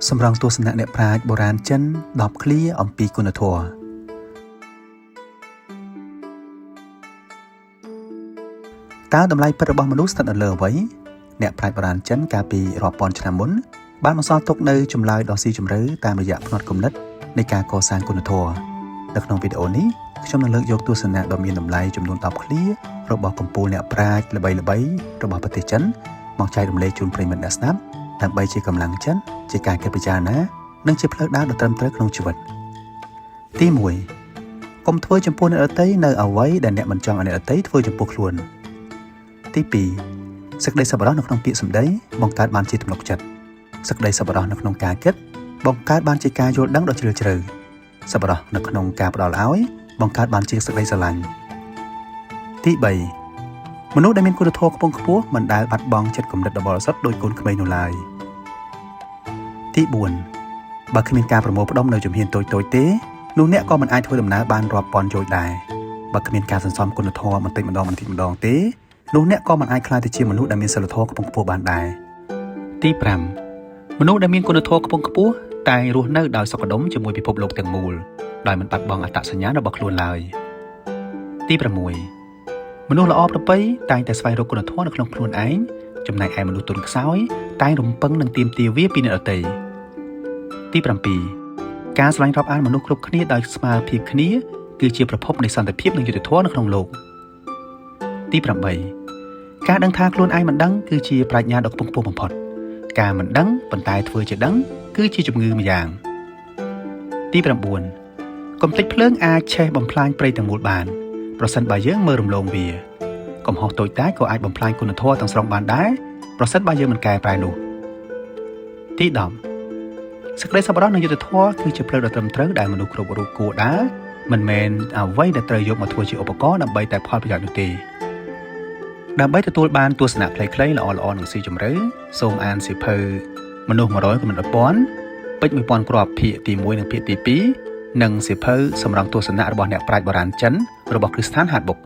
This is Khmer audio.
សម្រងទស្សនៈអ្នកប្រាជ្ញបុរាណចិន10ឃ្លាអំពីគុណធម៌តើតម្លៃពិតរបស់មនុស្សស្ថិតនៅលើអ្វីអ្នកប្រាជ្ញបុរាណចិនកាលពីរាប់ពាន់ឆ្នាំមុនបានបន្សល់ទុកនៅចម្លើយដ៏ស៊ីជម្រៅតាមរយៈផ្នត់គំនិតនៃការកសាងគុណធម៌នៅក្នុងវីដេអូនេះខ្ញុំនឹងលើកយកទស្សនៈដ៏មានតម្លៃចំនួន10ឃ្លារបស់កំពូលអ្នកប្រាជ្ញល្បីៗរបស់ប្រទេសចិនមកចែករំលែកជូនប្រិយមិត្តអ្នកស្ដាប់ដើម្បីជាកម្លាំងចិត្តជាការគិតពិចារណានិងជាផ្លូវដើរដ៏ត្រឹមត្រូវក្នុងជីវិតទី1កុំធ្វើចំពោះអ្នកដទៃនៅអ្វីដែលអ្នកមិនចង់ឲ្យអ្នកដទៃធ្វើចំពោះខ្លួនទី2សេចក្តីសប្បុរសនៅក្នុងពាក្យសម្ដីបង្កើតបានជាទំនុកចិត្តសេចក្តីសប្បុរសនៅក្នុងការគិតបង្កើតបានជាការយល់ដឹងដ៏ជ្រាលជ្រៅសប្បុរសនៅក្នុងការផ្ដល់ឲ្យបង្កើតបានជាសេចក្តីស្រឡាញ់ទី3មនុស្សដែលមានគុណធម៌ខ្ពង់ខ្ពស់មិនដែលបាត់បង់ចិត្តគំនិតដ៏បរិសុទ្ធដូចកូនក្មេងនោះឡើយទី4បើគ្មានការប្រមូលផ្ដុំនៅជំហានតូចៗទេនោះអ្នកក៏មិនអាចធ្វើដំណើរបានរាប់ពាន់យោជន៍ដែរបើគ្មានការសន្សំគុណធម៌បន្តិចម្ដងទេនោះអ្នកក៏មិនអាចក្លាយទៅជាមនុស្សដែលមានសីលធម៌ខ្ពង់ខ្ពស់បានដែរទី5មនុស្សដែលមានគុណធម៌ខ្ពង់ខ្ពស់តែងរស់នៅដោយសុខដុមជាមួយពិភពលោកទាំងមូលដោយមិនបាត់បង់អត្តសញ្ញាណរបស់ខ្លួនឡើយទី6មនុស្សល្អប្រពៃតែងតែស្វែងរកគុណធម៌នៅក្នុងខ្លួនឯងចំណែកឯមនុស្សទន់ខ្សោយតែងរំពឹងនឹងទាមទារវាពីអ្នកដទៃទី7ការស្រឡាញ់រាប់អានមនុស្សគ្រប់គ្នាដោយស្មើភាពគ្នាគឺជាប្រភពនៃសន្តិភាពនិងយុត្តិធម៌នៅក្នុងលោកទី8ការដឹងថាខ្លួនឯងមិនដឹងគឺជាប្រាជ្ញាដ៏ខ្ពង់ខ្ពស់បំផុតការមិនដឹងប៉ុន្តែធ្វើជាដឹងគឺជាជំងឺម្យ៉ាងទី9កុំភ្លេចភ្លើងអាចឆេះបំផ្លាញព្រៃទាំងមូលបានប្រសិនបើយើងមើលរំលងវាកំហុសតូចតាចក៏អាចបំផ្លាញគុណធម៌ទាំងស្រុងបានដែរប្រសិនបើយើងមិនកែប្រែនោះទី10សេចក្តីសប្បុរសនិងយុត្តិធម៌គឺជាផ្លូវដ៏ត្រឹមត្រូវដែលមនុស្សគ្រប់រូបគួរដើរមិនមែនអ្វីដែលត្រូវយកមកធ្វើជាឧបករណ៍ដើម្បីតែផលប្រយោជន៍នោះទេដើម្បីទទួលបានទស្សនៈខ្លីៗល្អៗនិងស៊ីជម្រៅសូមអានសៀវភៅមនុស្ស100គំនិត1000ពេជ្រ1000គ្រាប់ភាគទី1និងភាគទី2និងសៀវភៅសម្រងទស្សនៈរបស់អ្នកប្រាជ្ញបុរាណចិនរបស់ Christian Hartbock